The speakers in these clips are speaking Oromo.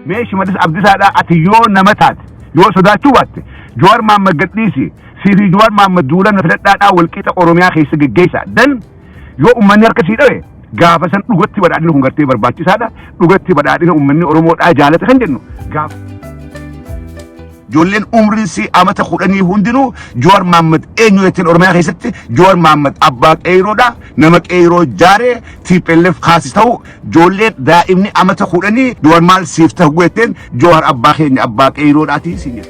ماشي مدرس عبد السادة أتيون نمتات يو سوداتو وات جوار ما مقديسي سيري جوار ما مدولا نفلتان أول كيتا أوروميا خيس جيسا دن يو أمني أركسي دوي غافسن لغتي بدأني هنغرتي برباتي سادة لغتي بدأني أمني أورومو أجالة خندنو غاف جولين عمرنسي أمتا خوراني هندنو جوار محمد إنيو يتن أورميا خيستي جوار محمد أباك إيرودا نمك إيرو جاري تيبلف خاصتو جولين دائمني أمتا خوراني جوار مال سيفته ويتن جوار أباكين أباك إيرودا تيسيني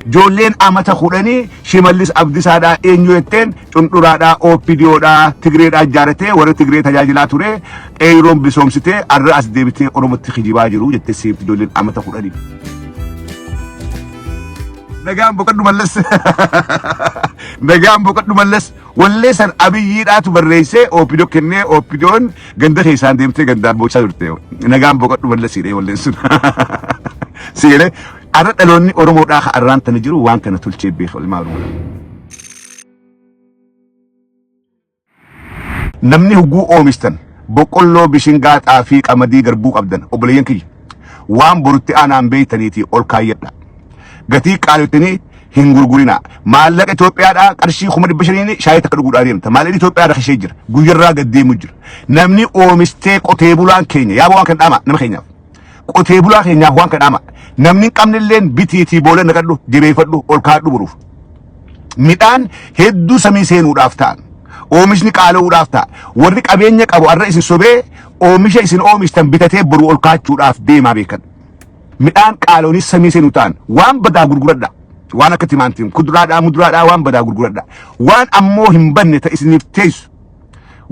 جولين أمتا خوراني شماليس عبد السادة إنيو يتن تنطرادا أو فيديودا تغريدا جارتي ورا تغريد تجاجلاتوري إيرون بسومسيتي الرأس ديبتي أورمو تخيجي باجرو جتي سيفت جولين أمتا خوراني نجام بقدر ملص نجام بقدر ملص والليسن أبي يداتو بالرئيسة أو بدو كنّي أو بدون جندر هيسان ديمتي جندر بوشة درتيو نجام بقدر ملص سيرة والليسن سيرة أردت ألوني أورمو راح أران تنجرو وان كنا تلشي بيخ المعلومة نمني هجو أومستن بقولو بشنجات أفيك أمدي جربوك أبدن أبليين كي وان برتي أنا عم بيتنيتي أول كايتنا gatii qaalotanii hin gurgurina maallaqa Itoophiyaadhaa qarshii 500 shaayii takka dhuguudhaan deemta maallaqa Itoophiyaadhaa kashee jira guyyarraa gaddeemu jira namni oomistee qotee bulaan keenya yaa waan kan dhaama nama keenyaaf qotee bulaa keenyaaf waan kan dhaama namni qabnilleen bitiitii boolla naqadhu jabeeffadhu ol kaadhu buruuf midhaan hedduu samii seenuudhaaf ta'an oomishni qaala'uudhaaf ta'a warri qabeenya qabu arra isin sobee oomisha isin oomishtan bitatee boru ol kaachuudhaaf deemaa beekan midhaan qaaloonis samii seenu ta'an waan badaa gurguradha waan akka timaantiin kuduraadhaa muduraadhaa waan badaa gurguradha waan ammoo hin banne ta isiniif teessu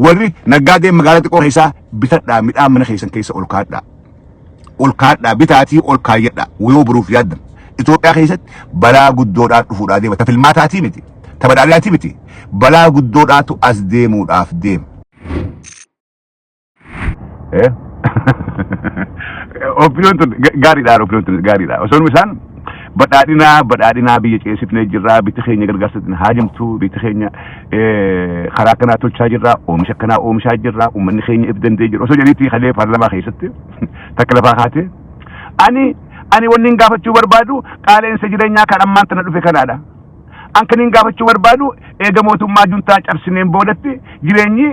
warri naggaadeen magaalaa xiqqoo keessaa bitadhaa midhaan mana keessan keessa ol kaadhaa bitaatii ol kaayyadhaa yoo buruuf yaaddan Itoophiyaa keessatti balaa guddoodhaan dhufuudhaa deema ta filmaataatii miti ta badhaadhaatii miti balaa guddoodhaatu as deemuudhaaf deema. Opinion tun gaariidha opinion tun gaariidha osoo misaan badhaadhinaa biyya ceesifnee jirraa bitti keenya gargaarsatiin haajamtu bitti keenya karaa kanaa tolchaa jirraa oomisha kanaa oomishaa jirraa uummanni keenya if dandee jiru osoo jedhiitii halee paarlamaa keessatti takka lafaa kaatee ani wanni gaafachuu barbaadu qaaleensa jireenyaa kan ammaan tana dhufe kanaadha an kanin gaafachuu barbaadu eega mootummaa juntaa cabsineen boodatti jireenyi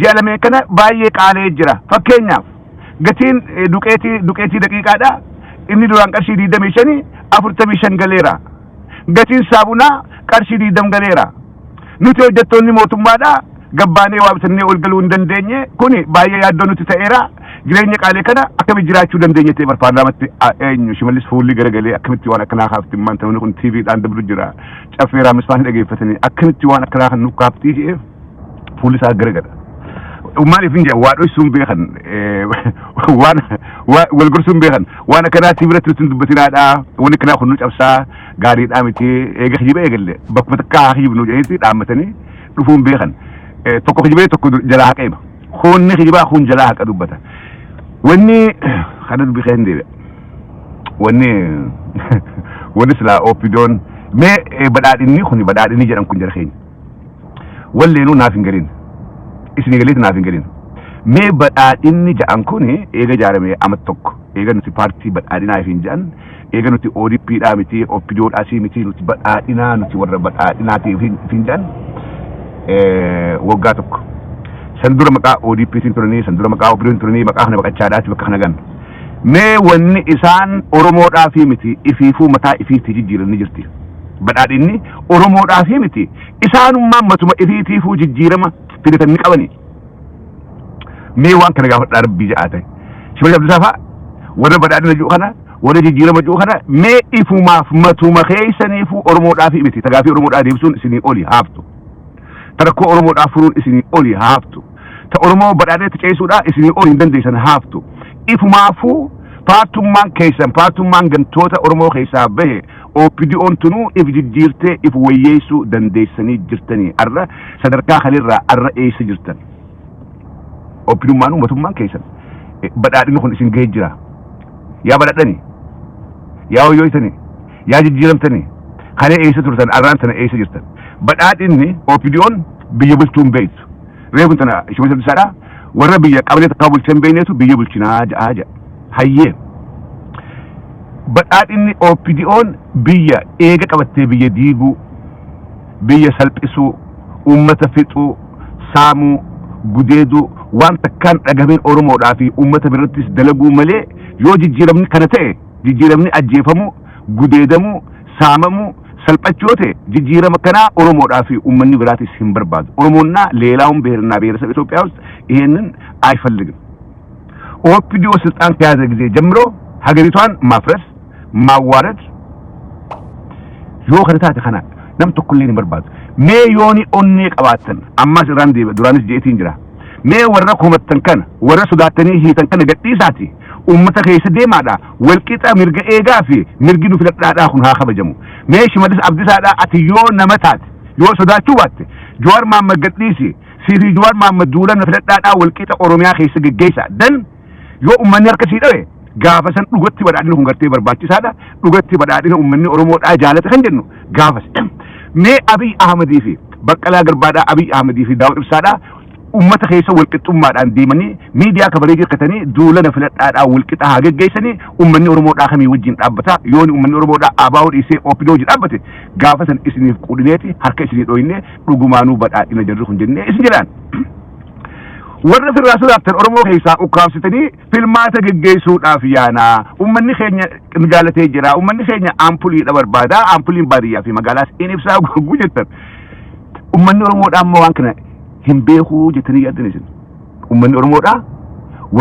jaalamee kana baay'ee qaalee jira fakkeenyaaf gatiin duqeetii daqiiqaadha inni duraan qarshii 25 45 galeera gatiin saabunaa qarshii 20 galeera nuti hojjettoonni mootummaadha gabbaanee waa bitannee ol galuu hin dandeenye kuni baay'ee yaaddoo nuti ta'eera jireenya qaalee kana akkamitti jiraachuu dandeenye ta'e barbaadamatti eenyu shimallis fuulli garagalee akkamitti waan akkanaa kaafti maanta kun TV dhaan dabru jira caffeeraa misfaan dhageeffatanii akkamitti waan akkanaa kan nuuf kaaftii jedheef fuulli isaa garagala maaliif hin jedhu waa dhoysuun beekan waan walgorsuun beekan waan akkanaa sibiilatti nuti dubbatinaadha wanni akkanaa kun nu cabsaa gaariidhaa miti eega hijiba eegalle bakkuma takkaa hijibnu jedheetti dhaammatanii dhufuun beekan tokko hijibee tokko jalaa haqa hima kunni hijibaa kun jalaa haqa dubbata wanni kana dubbi keen deebi'a wanni silaa oppidoon mee badhaadhinni kun badhaadhinni jedhan kun jara keenya walleenuu naaf hin galin isini galiit naaf hin galin mee badhaadhinni jedhan kun eega jaaramee amat tokko eega nuti paartii badhaadhinaa hin jedhan eega nuti ODPdhaa miti oppidoodhaasii miti nuti badhaadhinaa nuti warra badhaadhinaatiif hin jedhan waggaa tokko san dura maqaa ODPtiin turanii san dura maqaa oppidoon turanii maqaa kana baqachaadhaati bakka kana gan mee wanni isaan Oromoodhaafi miti ifiifuu mataa ifiitti jijjiiranni jirti badhaadhinni Oromoodhaafi miti isaanummaan matuma ifiitiifuu jijjiirama fidatanii qabanii mee waan kana gaafadhaa rabbii ja'aa ta'e shimalli abdisaafaa warra badhaadhina jiru kana warra jijjiirama jiru kana mee ifumaaf matuma keessaniifuu Oromoodhaafi miti tagaafii Oromoodhaa deebisuun isinii oli haaftu tarakkoo Oromoodhaa furuun isinii oli haaftu ta Oromoo badhaadhinatti ceessuudhaa isinii oli hin dandeessan haaftu ifumaafuu paartummaan keessan paartummaan gantoota Oromoo keessaa bahe OPDO'n tunuu if jijjiirtee if wayyeessuu dandeessanii jirtanii arra sadarkaa kanirraa arra eessa jirtan OPDO'maan uummatummaan keessan badhaadhinni kun isin gahee jira yaa badhaadhanii yaa hoyyooytanii yaa jijjiiramtanii kanee eessa turtan arraan sana eessa jirtan badhaadhinni OPDO'n biyya bulchuun beektu reefun tana shimalli abdisaadhaa warra biyya qabalee takkaa bulchan beekneetu biyya bulchinaa ja'a hayyee badhaadhinni OPDO'n biyya eega qabattee biyya diiguu biyya salphisuu ummata fixuu saamuu gudeeduu waan takkaan dhagameen Oromoodhaa fi ummata birattis dalaguu malee yoo jijjiiramni kana ta'e jijjiiramni ajjeefamuu gudeedamuu saamamuu salphachoo ta'e jijjiirama kanaa Oromoodhaa fi ummanni biraatis hin barbaadu Oromoonna ሌላውን ብሔርና ብሔረሰብ ኢትዮጵያ ውስጥ ይሄንን አይፈልግም OPDO ስልጣን ከያዘ ጊዜ ጀምሮ ሀገሪቷን ማፍረስ ማዋረድ yoo kana taate kana nam tokkollee hin barbaadu mee yooni onnee qabaatan ammas irraan deeba duraanis jeetiin jira mee warra komattan kana warra sodaatanii hiitan kana gadhiisaati ummata keessa deemaadha walqixa mirga eegaa fi mirgi nu filadhaadhaa kun haa kabajamu mee Shimallis Abdiisaadhaa ati yoo nama taate yoo sodaachuu baatte Jawaar Mohaammed gadhiisi Sirrii Jawaar Mohaammed duula nu filadhaadhaa walqixa Oromiyaa keessa geggeessa dan yoo ummanni harkasii dhawe gaafa san dhugatti badhaadhina kun gartee barbaachisaadha dhugatti badhaadhina ummanni Oromoodhaa jaalate kan jennu gaafas mee Abiy Ahmedii fi Baqqalaa Garbaadhaa Abiy Ahmedii fi Daawud Ibsaadhaa ummata keessa walqixxummaadhaan deemanii miidiyaa kabalee jirkatanii duulana filadhaadhaa walqixa haa geggeessanii ummanni Oromoodhaa kamii wajjin dhaabbata yooni ummanni Oromoodhaa ABO dhiisee OPDO wajjin dhaabbate gaafa san isiniif quudhineeti harka isinii dhooyinee dhugumaanuu badhaadhina jirru kun jennee isin jedhaan warra firraa sodaattan Oromoo keessaa ukkaamsitanii filmaata geggeessuudhaaf yaanaa ummanni keenya jaalatee jira ummanni keenya ampuliidha barbaada ampuliin baadiyyaa fi magaalaas in ibsaa gurguu jettan ummanni Oromoodhaa ammoo waan kana hin beekuu jettanii yaaddan isin ummanni Oromoodhaa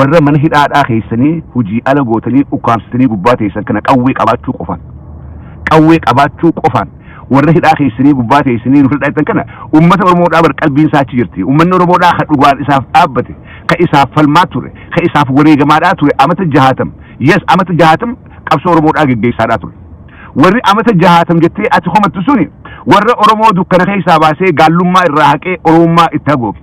warra mana hidhaadhaa keessanii hujii ala gootanii ukkaamsitanii gubbaa teessan kana qawwee qabaachuu qofaan warra hidhaa keessanii gubbaa teessanii nu fudhatan kana ummata Oromoodhaa bar qalbiin saachi jirti ummanni Oromoodhaa kan dhugaan isaaf dhaabbate kan isaaf falmaa ture kan isaaf wareegamaadhaa ture amata 60 amata 60 qabsoo Oromoodhaa geggeessaadhaa ture warri amata 60 jettee ati homattu suni warra Oromoo dukkana keessaa baasee gaallummaa irraa haqee Oromummaa itti hagooge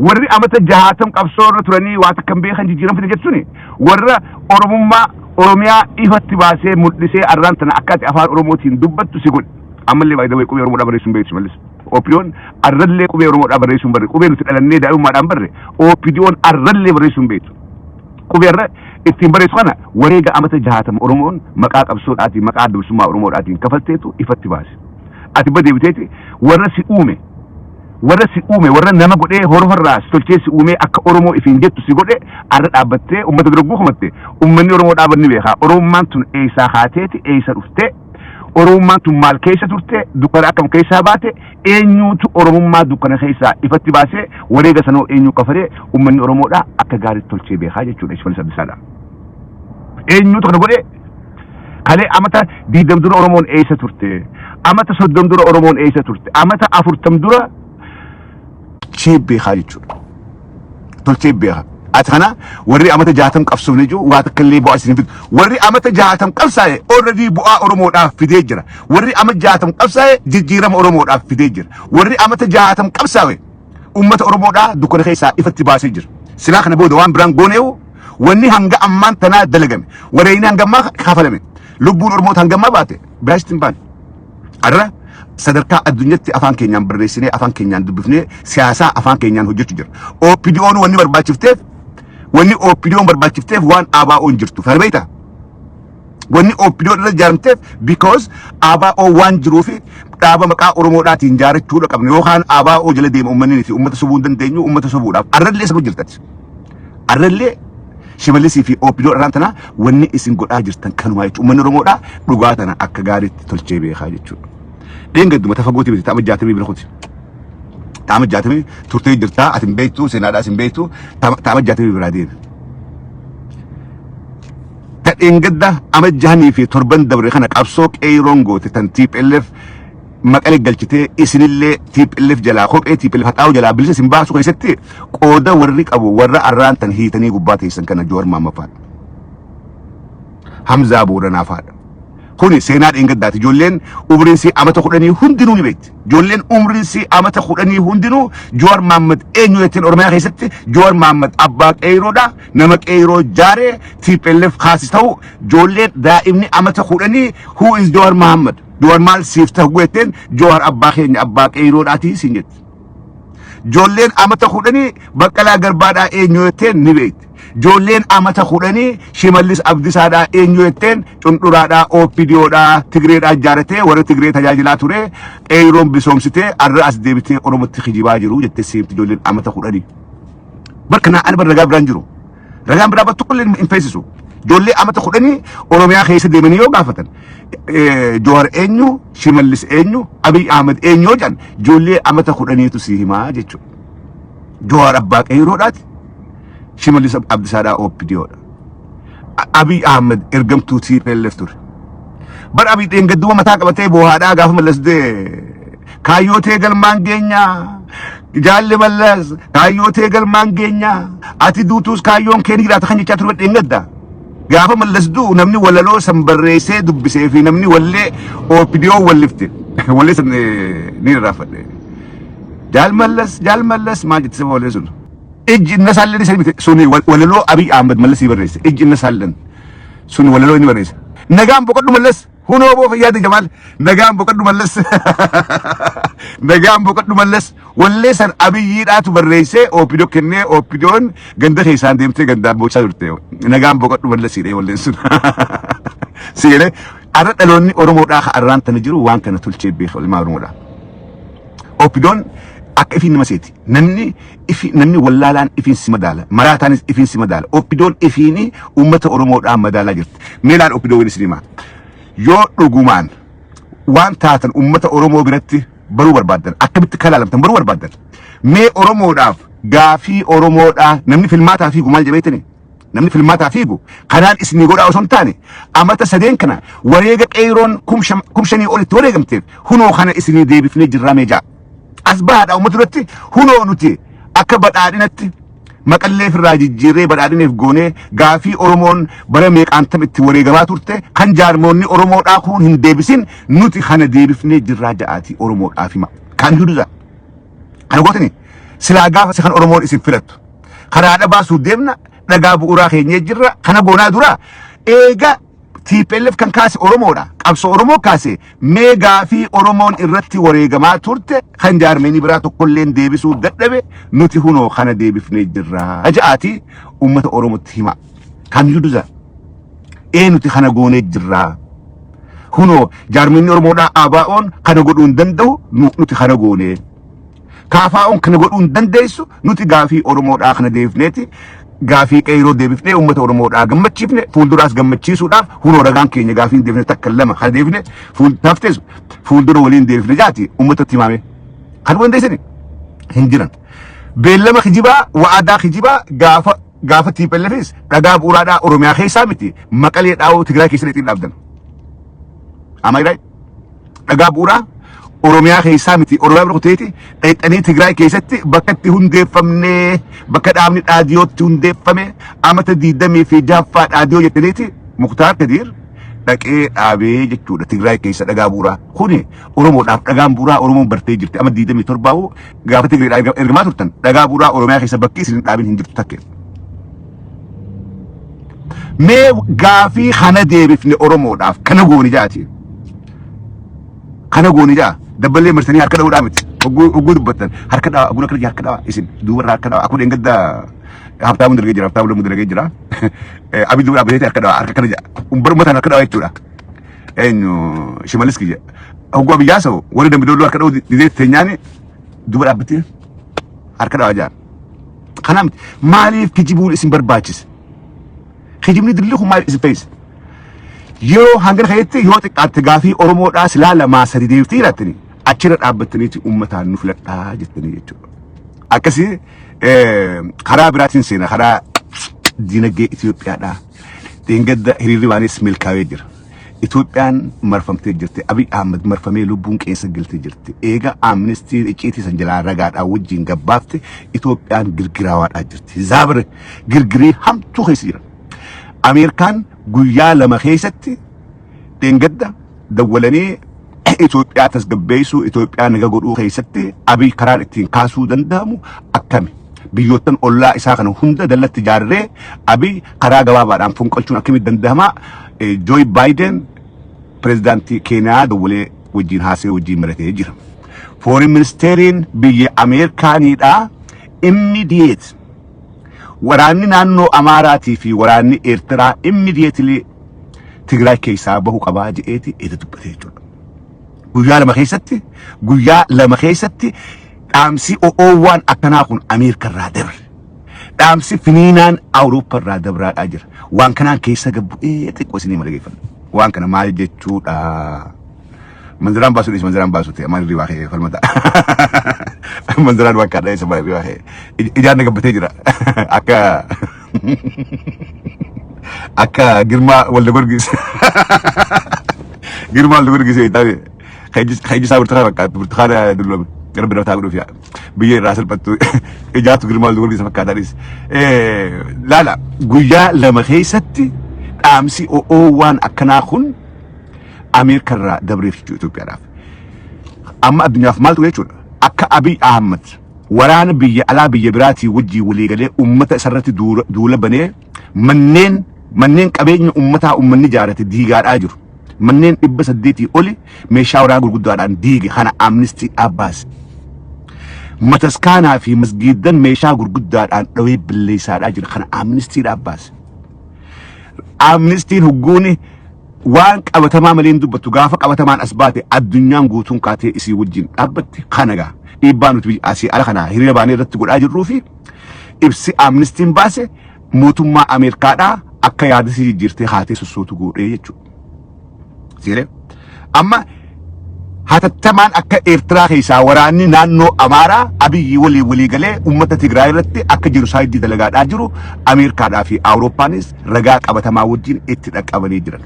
warri amata 60 qabsoo irra turanii waan takkan beekan jijjiiran fide jechuuni warra Oromummaa Oromiyaa ifatti baasee mul'isee arraan tana akka ati afaan Oromootiin dubbattu si godhe ammallee baay'ee qubee Oromoodhaa barreessuun beeku Shimallis OPDO'n arrallee qubee Oromoodhaa barreessuun barre qubee nuti dhalannee daa'imummaadhaan barre OPDO'n arrallee barreessuun beeku qubee irra ittiin barreessu kana wareega amata 60 Oromoon maqaa qabsoodhaatiin maqaa adda bilisummaa Oromoodhaatiin kafalteetu ifatti baase ati badeebiteeti warra si uume warra nama godhee horofarraa si tolchee si uume akka Oromoo ifiin jettu si godhe arra dhaabbattee ummata duragguu kumatte ummanni Oromoodhaa banni beekaa Oromummaan tun eessaa haateeti eessa dhuftee Oromummaan tun maal keessa turte dukkana akkam keessaa baate eenyuutu Oromummaa dukkana keessaa ifatti baasee wareega sanoo eenyuu kafaree ummanni Oromoodhaa akka gaariitti tolchee beekaa jechuudha Shimallis Abdiisaadhaa eenyuutu kana godhee kalee amata 20 dura Oromoon eessa turte amata 30 dura Oromoon eessa turte amata 40 dura tolchee beekaa jechuudha tolchee beekaa ati kana warri amata 60 qabsoofne jiru waa takka illee bu'aa isin fidu warri amata 60 qabsaa'e already bu'aa Oromoodhaaf fidee jira warri amata 60 qabsaa'e jijjiirama Oromoodhaaf fidee jira warri amata 60 qabsaa'e ummata Oromoodhaa dukkana keessaa ifatti baasee jira silaa kana booda waan biraan gooneewu wanni hanga ammaan tanaa dalagame wareeyni hanga ammaa kaafalame lubbuun Oromoota hanga ammaa baate baastiin baan arra sadarkaa addunyaatti afaan keenyaan barreessinee afaan keenyaan dubbifnee siyaasaa afaan keenyaan hojjechuu jira OPDO'n wanni barbaachifteef wanni OPDO'n barbaachifteef waan ABO'n jirtu farbeeta wanni OPDO'n irra ijaaramteef because ABO waan jiruufi dhaaba maqaa Oromoodhaatiin ijaarachuudha qabne yookaan ABO jala deema uummanni fi uummata sobuu hin dandeenyu uummata sobuudhaaf arrallee isa hojjetatti arrallee Shimallisii fi OPDO irraan tana wanni isin godhaa jirtan kanuma jechuudha uummanni Oromoodhaa dhugaa tana akka gaariitti tolchee beekaa jechuudha dheengadduma tafagooti biti taama 60 bira kuti taama 60 turtee jirtaa atin beektu seenaadhaa isin beektu taama 60 biraa deema dheengadda ama 6 fi 7 dabre kana qabsoo qeeroon goote tan TPLF maqalee galchitee isinillee TPLF jalaa kophee TPLF haxaa'u jalaa bilisa isin baasu keessatti qooda warri qabu warra arraan tan hiitanii gubbaa teessan kana Jawaar Mohaammed faadha Hamzaa Booranaa faadha kuni seenaa dheengaddaati ijoolleen umriin si amata 10 hundinuu ni beekti ijoolleen umriin si amata 10 hundinuu Jawaar Mohaammed eenyu jettiin Oromiyaa keessatti Jawaar Mohaammed abbaa qeeroodha nama qeeroo jaaree TPLF kaasis ta'u ijoolleen daa'imni amata 10 who is Jawaar Mohaammed Jawaar maal siif ta'u jetteen Jawaar abbaa keenya abbaa qeeroodhaati siin jetti جولين أمتا خودني بقلا قربادا إنيوتين نبيت جولين أمتا خودني شماليس عبد سادا إنيوتين تنطرادا أو فيديودا تغريد أجارته ورا تغريد تجاجلاتوري أيروم بسومسته الرأس ديبته أرومت خجيباجرو جتسيب جولين أمتا خودني بركنا أنا برجع برانجرو رجع برابط كل الانفاسيسو جولي أمتا خودني أوروميا خيس ديمنيو قافتن جوهر إنيو شماليس إنيو أبي أحمد إنيو جان جولي أمتا خودني تسيهما جتشو جوهر أباك إيرودات شماليس عبد سادا أو فيديو أبي أحمد إرجم توتي باللفتور بر أبي تنقدوا متى قبته بوهادا قاف ملص ده كايوتي قال مانجينيا جال ملص كايوتي قال مانجينيا أتي دوتوس كايون كيني لا تخني كاترو تنقدا قاف ملص دو نمني ولا لو سمبريسي دب سيفي نمني ولا أو فيديو ولفت ولا سن نير رافد جال ملص ما جت سوى ولا سن إج الناس اللي سوني ولا لو أبي أحمد ملص يبريس إج الناس اللي سوني ولا لو يبريس نجام بقدر ملص هو نو في يد جمال نجام بقدر ملص نجام بقدر ملص ولا سن أبي يدات بريسة أو بيدو كنّي أو بيدون جنده هيسان ديمته جنده بوشة درته نجام بقدر ملص يري ولا سن سيره أرد ألوني أورمود آخر أران تنجرو وان كنا تلشي بيخ ولا ما أورمودا أو بيدون أك إفين مسيتي نني نني ولا لان إفين سمدالة مراتان إفين سمدالة أو بيدون إفيني أمة أورمود آم مدالة جرت ميلان أو بيدون السليمان يو رجومان وان تاتن أمة أورمو برتي برو بربادن أكبت كلام تن برو بربادن مي أورمو داف غافي أورمو دا نمني في الماتا فيكو مال جبيتني نمني في الماتا فيكو قنان اسمي قول أو سنتاني أما تسدين كنا وريقك أيرون كمشني أولي توريقمتين هنو خانا اسمي دي بفني جرامي جا أسباد أو مدرتي هنو نتي أكبت آدينتي مقالة في الراجي جيري بدأني في جونة غافي أورمون برميك أنتم التوريقات ورته خان جارموني أورمون أكون هندبسين نوتي خان ديبفني جراجاتي أورمون أفيما كان يدوزا أنا قلتني سلاجا فسخان أورمون اسم فلت خنا هذا باسو ديمنا نجاب أوراخي نجرا خنا بونا دورا إيجا TPLF kan kaase Oromoodha qabsoo Oromoo kaase meegaa fi Oromoon irratti wareegamaa turte kan jaarmeenii biraa tokkolleen deebisuu dadhabe nuti hunoo kana deebifnee jirra aja'aati ummata Oromootti hima kan yuduza nuti kana goonee jirra hunoo jaarmeenii Oromoodha ABO'n kana godhuun danda'u nuti kana goonee KFO'n kana godhuun dandeessu nuti gaafii Oromoodha kana deebifneeti غافي كيرو ديبفني أمة أورمود أجمع تشيفني فول دراس جمع تشيسو داف هو نورجان كيني غافين ديبفني تكلمه خد ديبفني فول تفتز فول درو ولين ديبفني جاتي أمة التمامي خد وين ديسني هنجران بيلما خجيبا وعدا خجيبا غافة تيبلفيس كجاب أورادا أوروميا خيسامتي مكاليت أو تجرا كيسلتين لابدن أما يراي كجاب أورا أوروميا خيسامتي أوروميا بروتيتي أني تجرا كيستي بكتي هندي فمني بكت أمني أديوت هندي فمي أما تدي دمي في جافات أديو يتنيتي مختار كدير لكن أبي جتوا تجرا كيس أجابورا خوني أورومو أجابورا أورومو برتيجرت أما دي دمي ترباو جافت تجرا إرجماتورتن أجابورا أوروميا خيس بكيس لأبين هندي تكين مي غافي خنا دي بفني أورومو داف كنا قوني جاتي كنا قوني جا دبلي مرسني هركدا ودامت وجود بطن هركدا أقول لك هركدا اسم دور هركدا أقول إنك دا هفتام مدرج جرا هفتام مدرج جرا أبي دور أبي هركدا جا وبرمت هركدا يتورا إنه شمالس كيجا هو أبي جاسو ولد بدور هركدا دي تنياني دور أبتي هركدا جا خنامت مالي كجيبول اسم برباجس خجيبني دلهم مالي اسم فيس يو هنگر خيتي يو تقاتي أورمو داس لا ما سري ديفتي راتني أشرت أبتنيتي أمتها نفلتها جتني يجو أكسي خراب راتين سينا خراب دينجي إثيوبيا دا تنجد هريري وانيس ملكاويجر إثيوبيان مرفمتي جرتي أبي أحمد مرفمي لبون كيسا قلتي جرتي إيجا أمنستي إجيتي سنجلا رقات أوجين قبافتي إثيوبيان قرقراوات أجرتي زابر قرقري هم تو خيسير أمريكان قويا لما خيستي تنجد دولاني إثيوبيا تسقبيسو إثيوبيا نقول خيستي أبي قرار اتين كاسو دندامو أكامي بيوتن الله إساقنا هندا دلت تجارة أبي قرار جوابا عن فنقلتون أكمل دندهما جوي بايدن بريزيدنت كينيا دولة وجين هاسي وجين مرتي جيرم foreign ministeriin biyya Ameerikaaniidha immediate waraanni naannoo Amaaraatii fi waraanni Eertiraa immediately Tigraay keessaa bahu qabaa jedheeti itti dubbatee jechuudha. Guyyaa lama keessatti dhaamsi OO1 akkanaa kun Ameerikarraa dabre. Dhaamsi finiinaan Awuroopparraa dabraa jira. Waan kanaan keessa gabbu'ee xiqqoo isinii madageeffanna. Waan kana maal jechuudha? Manzaraan baasu ta'e maal riwaa kee falmata. Manzaraan waan kadhaa isa maal riwaa kee ijaan gabbatee jira. Akka Girmaa Walda Gorgis. Girmaa Walda Gorgis taate khayyisaa burtukaana dullome. Gara bira taa'uu dhufiya. Biyya irraa salphattu ijaatu Girmaa Walda Gorgis fakkaatanis. Laala guyyaa lama keessatti dhaamsi OO1 akkanaa kun Ameerikarraa dabreef Itoophiyaadhaaf. Amma addunyaaf maaltu jechuudha? Akka Abiy Ahmed waraana biyya alaa biyya biraatii wajjii walii galee ummata isarratti duula banee manneen qabeenya ummataa ummanni jaarate diigaadhaa jiru. Manneen 800 oli meeshaa waraanaa gurguddaadhaan diige kana Amnesty Abbas. Mataskaanaa fi masgiidan meeshaa gurguddaadhaan dhawee billeessaadhaa jira kana Amnesty Abbas. Amnesty hugguuni waan qabatamaa maleen dubbattu gaafa qabatamaan as baate addunyaan guutuun kaatee isii wajjin dhaabbatti kanagaa dhiibbaa nuti asii ala kanaa hiriira baanee irratti godhaa jirruu fi ibsi Amnestiin baase mootummaa Ameerikaadhaa akka yaadasii jijjiirtee haatee sossootu godhee jechuudha. Siiree amma hatattamaan akka Eertiraa keessaa waraanni naannoo Amaaraa Abiyyi walii galee ummata Tigraay irratti akka Jenoosaayidii dalagaadhaa jiru Ameerikaadhaa fi Awurooppaanis ragaa qabatamaa wajjin itti dhaqqabanii jiran.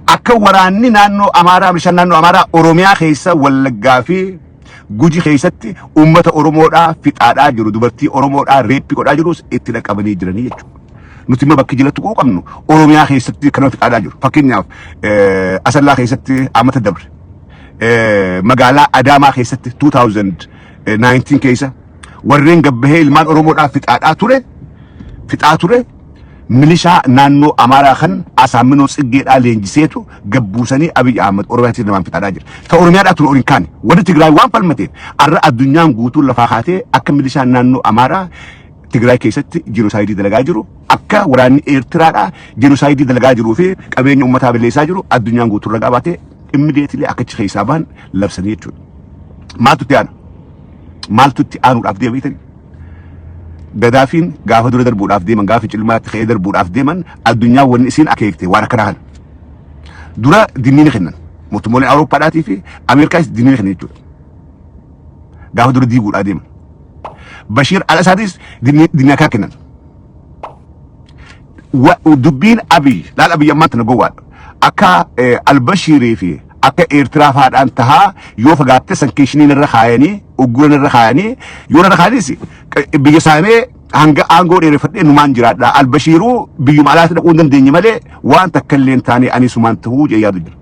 Akka waraanni naannoo Amaaraa bishaan naannoo Amaaraa Oromiyaa keessa Wallaggaa fi Guji keessatti ummata Oromoodhaa fixaadhaa jiru dubartii Oromoodhaa reeppi godhaa jirus itti dhaqqabanii jiranii jechuudha. Nuti immoo bakki jilatti qabnu Oromiyaa keessatti kan fixaadhaa jiru. Fakkeenyaaf Asallaa keessatti amata dabre. Magaalaa Adaamaa keessatti 2019 keessa warreen gabbahee ilmaan Oromoodhaa fixaa ture milishaa naannoo Amaaraa kan Asaaminoo Tsiggeedhaa leenjiseetu gabbuusanii Abiy Ahmed Oromiyaatti namaan fixaadhaa jira. Ta Oromiyaadhaa tun orin kaane warri Tigraay waan falmateef arra addunyaan guutuun lafaa kaatee akka milishaan naannoo Amaaraa Tigraay keessatti Jenoosaayidii dalagaa jiru akka waraanni Eertiraadhaa Jenoosaayidii dalagaa jiruu fi qabeenya uummataa balleessaa jiru addunyaan guutuun ragaa baatee immediately akka ci keessaa bahan labsanii jechuudha. Maaltu itti aanuudhaaf deebiitanii? Gadaafiin gaafa dura darbuudhaaf deeman gaafa cilmaatti ka'ee darbuudhaaf deeman addunyaa wanni isiin akeekte waan akka kana. Dura dinniini kennan mootummoonni Awurooppaadhaatii fi Ameerikaas dinniini kennan jechuudha. Gaafa dura diiguudhaaf deeman. Bashir al-Assadis dinni akka kennan. Dubbiin Abiy laal Abiy ammaan tana gowwaadha. Akka Albashirii fi akka Eertiraa faadhaan tahaa yoo fagaatte sankeeshiniin irra kaayanii ugguran irra kaayanii yoo irra kaayanis biyya isaanii hanga aangoo dheereffadhee numaan jiraadha. Albashiruu biyyuma alaatti dhaquu hin dandeenye malee waan takka illee taanee ani sumaan tahuu jee yaadu jira.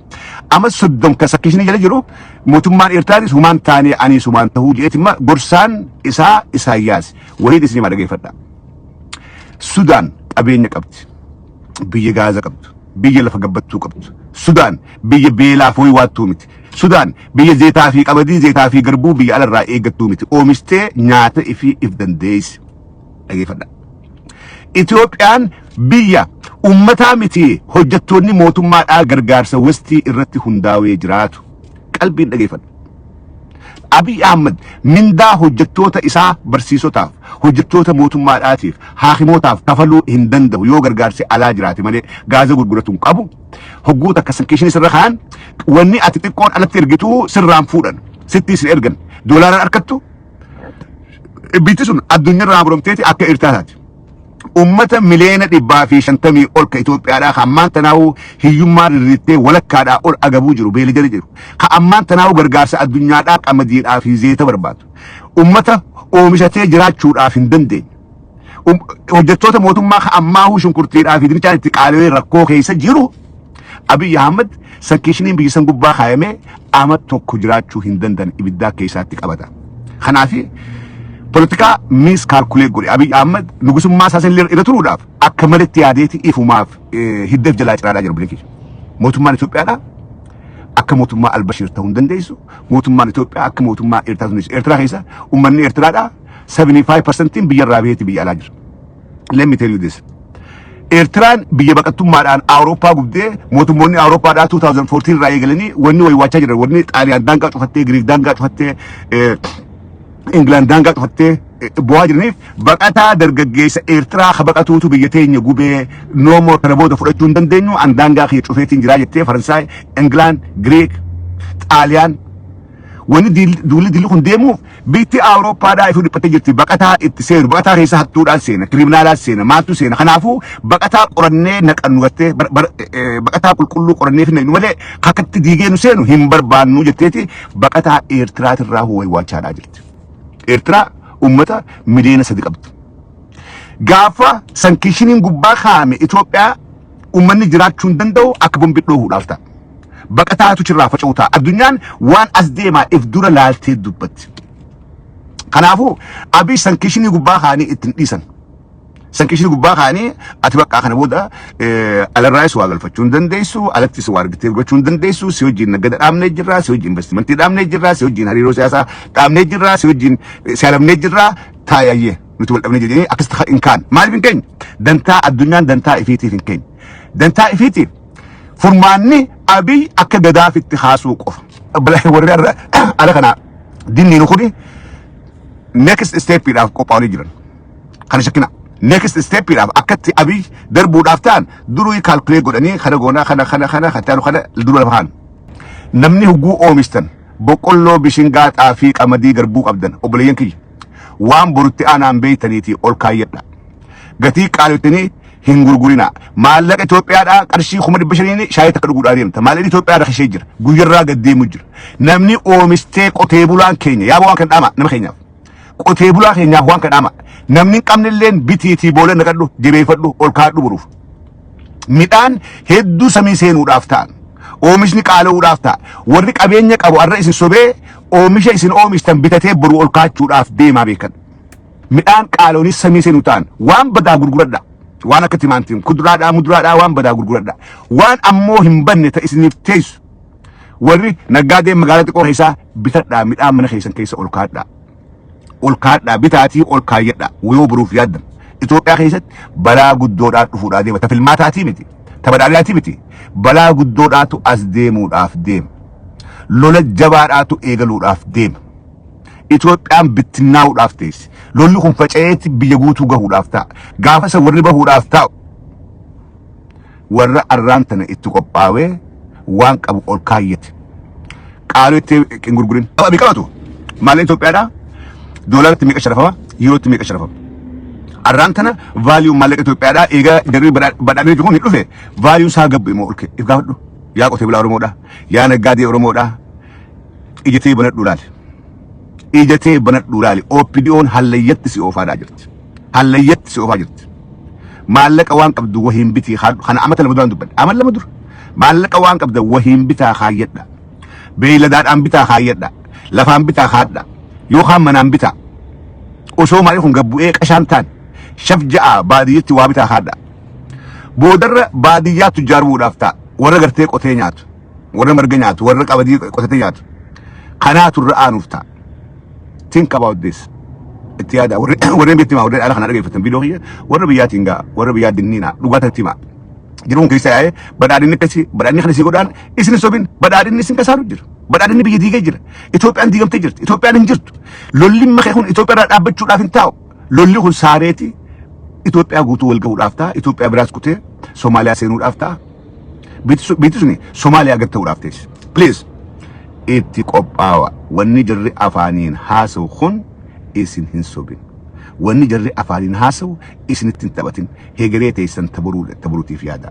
Amma soddom kan sankeeshinii jala jiru mootummaan Eertiraanis humaan taanee ani sumaan tahuu jeetimma gorsaan isaa Isaayyaas waliin isin dhaggeeffadha. Sudaan qabeenya qabdi. Biyya Gaaza qabdu. Biyya lafa gabbattuu qabdu. Sudaan biyya beelaa fooyi waattuu miti. Sudaan biyya zeetaa fi qamadii zeetaa fi garbuu biyya alarraa eeggattuu miti. Oomistee nyaata ifii if dandeessi. Dhaggeeffadha. Itoophiyaan biyya ummataa miti hojjettoonni mootummaadhaa gargaarsa westii irratti hundaa'ee jiraatu. Qalbiin dhaggeeffadha. Abiy Ahmed mindaa hojjettoota isaa barsiisotaaf hojjettoota mootummaadhaatiif haakimootaaf kafaluu hin danda'u yoo gargaarsi alaa jiraate malee gaaza gurguratuun qabu hogguuta akka sankeeshinii sirra kaan wanni ati xiqqoon alatti ergituu sirraan fuudhan sitti isin ergan doolaaraan arkattu bitti sun addunyaarraa boromteeti akka Eertiraati. Ummata miliyoona 150 ol ka Itoophiyaadhaa ka ammaan tanaa'u hiyyummaa rirriittee walakkaadhaa ol agabuu jiru beela jala jiru. Ka ammaan tanaa'u gargaarsa addunyaadhaa qamadiidhaa fi zeeta barbaadu. Ummata oomishatee jiraachuudhaaf hin dandeenye. Hojjettoota mootummaa ka ammaahuu shunkurtiidhaa fi dinichaan itti qaala'ee rakkoo keessa jiru. Abiy Ahmed sankeeshiniin biyya san gubbaa kaayamee ama tokko jiraachuu hin danda'an ibiddaa keessaatti qabata. Kanaafi politika mis calculate godhe Abiy Ahmed nugusummaa isaasan irra turuudhaaf akka maletti yaadeeti ifumaaf hiddeef jalaa ciraadhaa jira bilikii. Mootummaan Itoophiyaadhaa akka mootummaa Albashir ta'uu hin dandeessu mootummaan Itoophiyaa akka mootummaa Eertiraa ta'uu dandeessu Eertiraa keessa uummanni Eertiraadhaa 75% biyyarraa baheeti biyya alaa jira. Let me tell you this. Eertiraan biyya baqattummaadhaan Awurooppaa gubdee mootummoonni Awurooppaadhaa 2014 irraa eegalanii wanni waywaachaa jiran wanni Xaaliyaan daangaa cufattee Giriik daangaa cufattee England daangaa cufattee bu'aa jiraniif baqataa dargaggeessa Eertiraa ka baqatuutu biyya teenya gubee noomoo kana booda fudhachuu hin dandeenyu an daangaa kee cufeetiin jiraa jettee Faransaay, England, Giriik, Xaaliyaan wani duulli kun deemuuf bitti Awurooppaadhaa ifuu dhiphattee jirti baqataa itti seenu baqataa keessa hattuudhaan seena kiriminaalaan seena maaltu seena kanaafuu baqataa qorannee naqannu gattee baqataa qulqulluu qorannee finna malee akkatti diigee nu seenu hin barbaannu jetteeti baqataa Eertiraatirraa waywaachaa jirti. Eertiraa ummata miliyoona 3 qabdi. Gaafa sankishiniin gubbaa kaame Itoophiyaa ummanni jiraachuu hin danda'u akka bombi dhoohuudhaaf ta'a. Baqataatu cirraa faca'uutaa addunyaan waan as deemaa if dura laaltee dubbatti. Kanaafuu Abiy sankishinii gubbaa kaanii ittiin dhiisan. Sankishinii gubbaa kaanii ati bakka kana booda alarraayis waa galfachuu hin dandeessu, alattis waa argitee gochuu hin dandeessu, si wajjin nagada dhaabnee jirra, si wajjin investimentii dhaabnee jirra, si wajjin hariiroo siyaasaa dhaabnee jirra, si wajjin siyaalamnee jirra, taayayyee nuti wal dhabnee jedhanii akkasitti hin kaan. Maaliif hin keenye? Dantaa addunyaan dantaa ifiitiif hin keenye. Dantaa ifiitiif furmaanni Abiy akka gadaafitti haasuu qofa. Warri ala kana dinniin kuni next step-idhaaf qophaa'anii jiran. Kana shakkina. Next step-idhaaf akkatti Abiy darbuudhaaf ta'an duruu calculate godhanii kana goonaa kana dura lafa kaan. Namni huguu oomishtan boqqolloo bishingaa xaafii qamadii garbuu qabdan obboleeyyan kiyya waan borutti aanaan beeytaniitii ol kaayyadha. Gatii qaalittanii hin gurgurina. Maallaqa Itoophiyaadhaa qarshii 500 shaayii takka dhuguudhaa deemta. Maallaqni Itoophiyaadhaa kashee jira. Guyyarraa gad deemu jira. Namni oomistee qotee bulaan keenya yaa waan kan dhaama nama keenyaaf. Qotee bulaa keenyaaf waan kan dhaama. Namni hin qabnelleen bitiitii boolla naqadhu jabeeffadhu ol kaadhu buruuf. Midhaan hedduu samii seenuudhaaf ta'an. Oomishni qaala'uudhaaf ta'a. Warri qabeenya qabu har'a isin sobee oomisha isin oomishtan bitatee boru ol kaachuudhaaf deemaa beekan. Midhaan qaala'uunis samii seenuu ta'an waan badaa gurguradha. Waan akka timaantiin kuduraadhaa muduraadhaa waan badaa gurguradha. Waan ammoo hin banne ta'e isiniif teessu. Warri naggaadeen magaalaa xiqqoo keessaa bitadhaa midhaan mana keessan keessa ol kaadhaa. Ol kaadhaa bitaatii ol kaayyadhaa yoo buruuf yaaddan. Itoophiyaa keessatti balaa guddoodhaa dhufuudhaa deema. Tafilmaataatii miti. Tabadhaadhaatii miti. Balaa guddoodhaatu as deemuudhaaf deema. Lola jabaadhaatu eegaluudhaaf deema. Itoophiyaan bittinnaa'uudhaaf teessi. Lolli kun faca'eetti biyya guutuu gahuudhaaf ta'a. Gaafa isa warri bahuudhaaf ta'u warra arraan tana itti qophaa'ee waan qabu ol kaayyate. Qaaluu itti hin gurgurin. Abii qabatu maallaqa Itoophiyaadhaa doolaratti meeqa sharafama? Yerootti meeqa sharafama? Arraan tana vaaliyuu maallaqa Itoophiyaadhaa eegaa jarri badhaadhanii jiru hin dhufe vaaliyuu isaa gabbu immoo olke if gaafadhu. Yaa qotee bulaa Oromoodhaa, yaa naggaadee Oromoodhaa ijatee banadhuu laale. Ijatee banadhuu laale. OPDO'n hallayyatti si oofaadhaa jirti. Hallayyatti si oofaa jirti. Maallaqa waan qabdu wahiin bitii haadhu kana amata lama duraan dubbadha. Amal lama dura. Maallaqa waan qabda wahiin bitaa kaayyadha. Beeyladaadhaan bitaa kaayyadha. Lafaan bitaa haadha. Yookaan manaan bitaa. Osoo maaliif kun gabbu'ee qashaan ta'an. Shaf ja'a baadiyyatti waa bitaa haadha. Boodarra baadiyyaa tujjaaruudhaaf ta'a. Warra gartee qotee nyaatu. Warra marga nyaatu. Warra qabadii qotatee nyaatu. Kanaatu irra aanuuf ta'a. Think about this. Itti yaada. Warreen bitti maa warreen ala kana dhageeffatan biiloo kiyya. Warra biyyaatiin gaa. Warra biyyaa dinniinaa. Dhugaatatti maa. Jiruun keessa yaa'ee badhaadhinni kana si godhaan isin sobin badhaadhinni isin kasaaru jira. Badhaadhinni biyya diigee jira. Itoophiyaan diigamtee jirti. Itoophiyaan hin jirtu. Lolli makee kun Itoophiyaa irraa dhaabbachuudhaaf hin taa'u. Lolli kun saareeti Itoophiyaa guutuu wal gahuudhaaf ta'a. Itoophiyaa biraas kutee Somaaliyaa seenuudhaaf ta'a. Biitti suni Somaaliyaa gad ta'uudhaaf teessi. Please itti qophaawa. Wanni jarri afaaniin haasa'u kun isin hin sobin. Wanni jarri afaaniin haasa'u isinitti hin taphatin. Hegeree teessan taburuutiif yaada.